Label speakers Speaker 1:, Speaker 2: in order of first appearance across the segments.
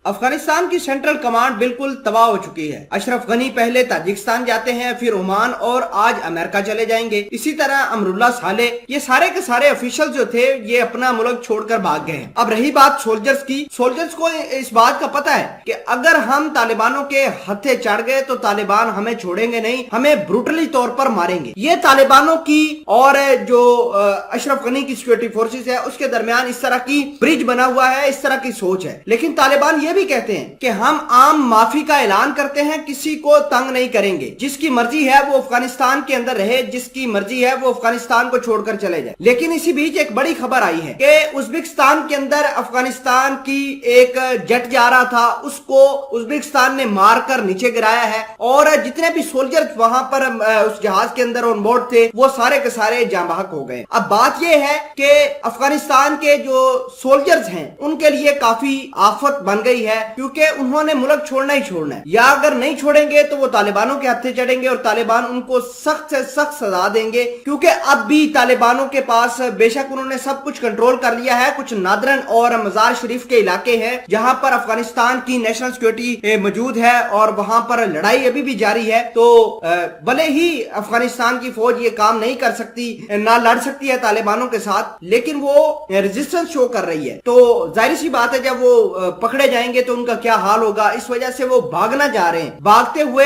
Speaker 1: अफगानिस्तान की central command बिल्कुल तबाह हो चुकी है। अशरफ गनी पहले ताजिकिस्तान जाते हैं, फिर ओमान और आज अमेरिका चले जाएंगे। इसी तरह अमरुल्ला साले, ये सारे के सारे ऑफिशियल जो थे ये अपना मुल्क छोड़कर भाग गए हैं। अब रही बात सोल्जर्स की, सोल्जर्स को इस बात का पता है कि अगर हम तालिबानों के हत्थे चढ़ गए तो तालिबान हमें छोड़ेंगे नहीं, हमें ब्रूटली तौर पर मारेंगे। ये तालिबानों की और जो अशरफ गनी की सिक्योरिटी फोर्सेस है उसके दरमियान इस तरह की ब्रिज बना हुआ है, इस तरह की सोच है। लेकिन तालिबान ये भी कहते हैं कि हम आम माफी का ऐलान करते हैं, किसी को तंग नहीं करेंगे, जिसकी मर्जी है वो अफगानिस्तान के अंदर रहे, जिसकी मर्जी है वो अफगानिस्तान को छोड़कर चले जाए। लेकिन इसी बीच एक बड़ी खबर आई है कि उज्बेकिस्तान के अंदर अफगानिस्तान की एक जेट जा रहा था, उसको उज्बेकिस्तान ने मारकर नीचे गिराया है और जितने भी सोल्जर्स वहां पर उस जहाज के अंदर ऑन बोर्ड थे वो सारे के सारे जाँ बहक हो गए। अब बात यह है कि अफगानिस्तान के जो सोल्जर्स हैं उनके लिए काफी आफत बन गई है, क्योंकि उन्होंने मुल्क छोड़ना ही छोड़ना है, या अगर नहीं छोड़ेंगे तो वो तालिबानों के हत्थे चढ़ेंगे और तालिबान उनको सख्त से सख्त सजा देंगे। क्योंकि अब भी तालिबानों के पास बेशक उन्होंने सब कुछ कंट्रोल कर लिया है, कुछ नादरन और मजार शरीफ के इलाके हैं जहां पर अफगानिस्तान की नेशनल सिक्योरिटी मौजूद है और वहां पर लड़ाई अभी भी जारी है। तो भले ही अफगानिस्तान की फौज ये काम नहीं कर सकती, ना लड़ सकती है तालिबानों के साथ, लेकिन वो रेजिस्टेंस शो कर रही है। तो जाहिर सी बात है जब वो पकड़े जाएंगे तो उनका क्या हाल होगा। इस वजह से वो भागना जा रहे हैं, भागते हुए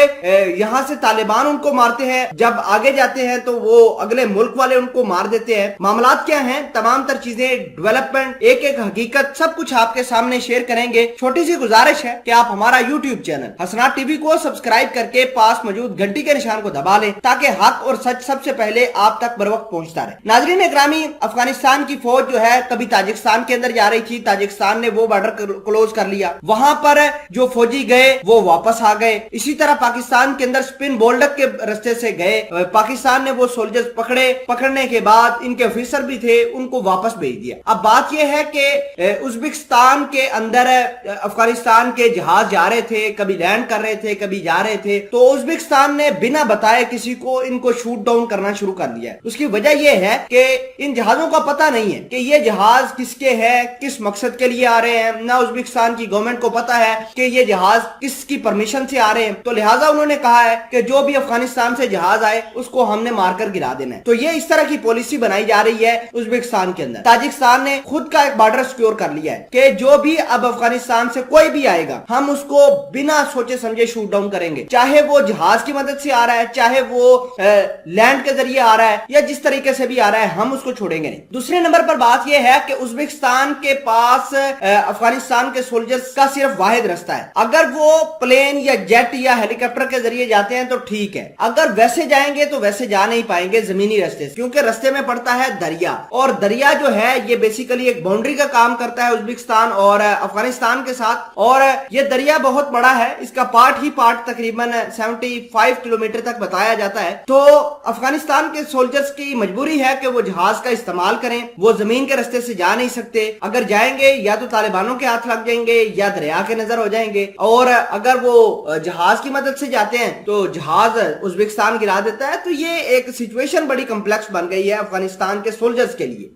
Speaker 1: यहां से तालिबान उनको मारते हैं, जब आगे जाते हैं तो वो अगले मुल्क वाले उनको मार देते हैं। मामलात क्या हैं, तमाम तर चीजें, डेवलपमेंट, एक एक हकीकत, सब कुछ आपके सामने शेयर करेंगे। छोटी सी गुजारिश है कि आप हमारा यूट्यूब चैनल हसनात टीवी को सब्सक्राइब करके पास मौजूद घंटी के निशान को दबा लें ताकि हक और सच सबसे पहले आप तक बर वक्त पहुंचता रहे। नाजरीन ग्रामी, अफगानिस्तान की फौज जो है कभी ताजिकिस्तान के अंदर जा रही थी, ताजिकिस्तान ने वो बॉर्डर क्लोज कर लिया, वहां पर जो फौजी गए वो वापस आ गए। इसी तरह पाकिस्तान के अंदर स्पिन बोल्डक के रास्ते से गए, पाकिस्तान ने वो सोल्जर्स पकड़े, पकड़ने के बाद इनके ऑफिसर भी थे उनको वापस भेज दिया। अब बात यह है कि उज्बेकिस्तान के अंदर अफगानिस्तान के जहाज जा रहे थे, कभी लैंड कर रहे थे, कभी जा रहे थे, तो उज्बेकिस्तान ने बिना बताए किसी को इनको शूट डाउन करना शुरू कर दिया है। उसकी वजह यह है कि इन जहाजों का पता नहीं है कि ये जहाज किसके हैं, किस मकसद के लिए आ रहे हैं, ना उज्बेकिस्तान की गवर्नमेंट को पता है कि ये जहाज किसकी परमिशन से आ रहे हैं। तो लिहाजा उन्होंने कहा है कि जो भी अफगानिस्तान से जहाज आए उसको हमने मारकर गिरा देना है। तो ये इस तरह की पॉलिसी बनाई जा रही है उज्बेकिस्तान के अंदर। ताजिकिस्तान ने खुद का एक बॉर्डर सिक्योर कर लिया है कि जो भी अब अफगानिस्तान से कोई भी आएगा हम उसको बिना सोचे समझे शूट डाउन करेंगे, चाहे वो जहाज की मदद से आ रहा है, चाहे वो लैंड के जरिए आ रहा है, या जिस तरीके से भी आ रहा है हम उसको छोड़ेंगे नहीं। दूसरे नंबर पर बात यह है कि उज्बेकिस्तान के पास अफगानिस्तान के सोल्जर्स का सिर्फ वाहिद रास्ता है। अगर वो प्लेन या जेट या हेलीकॉप्टर के जरिए जाते हैं तो ठीक है, अगर वैसे जाएंगे तो वैसे जा नहीं पाएंगे जमीनी रास्ते से, क्योंकि रास्ते में पड़ता है दरिया, और दरिया जो है ये बेसिकली एक बाउंड्री का काम करता है उज्बेकिस्तान और अफगानिस्तान के साथ। और ये दरिया बहुत बड़ा है, इसका पार्ट ही पार्ट तकरीबन 75 किलोमीटर तक बताया जाता है। तो अफगानिस्तान के सोल्जर्स की मजबूरी है कि वो जहाज का इस्तेमाल करें, वो जमीन के रास्ते से जा नहीं सकते। अगर जाएंगे या तो तालिबानों के हाथ लग जाएंगे या दरिया के नजर हो जाएंगे, और अगर वो जहाज की मदद से जाते हैं तो जहाज उज्बेकिस्तान गिरा देता है। तो ये एक सिचुएशन बड़ी कॉम्प्लेक्स बन गई है अफगानिस्तान के सोल्जर्स के लिए।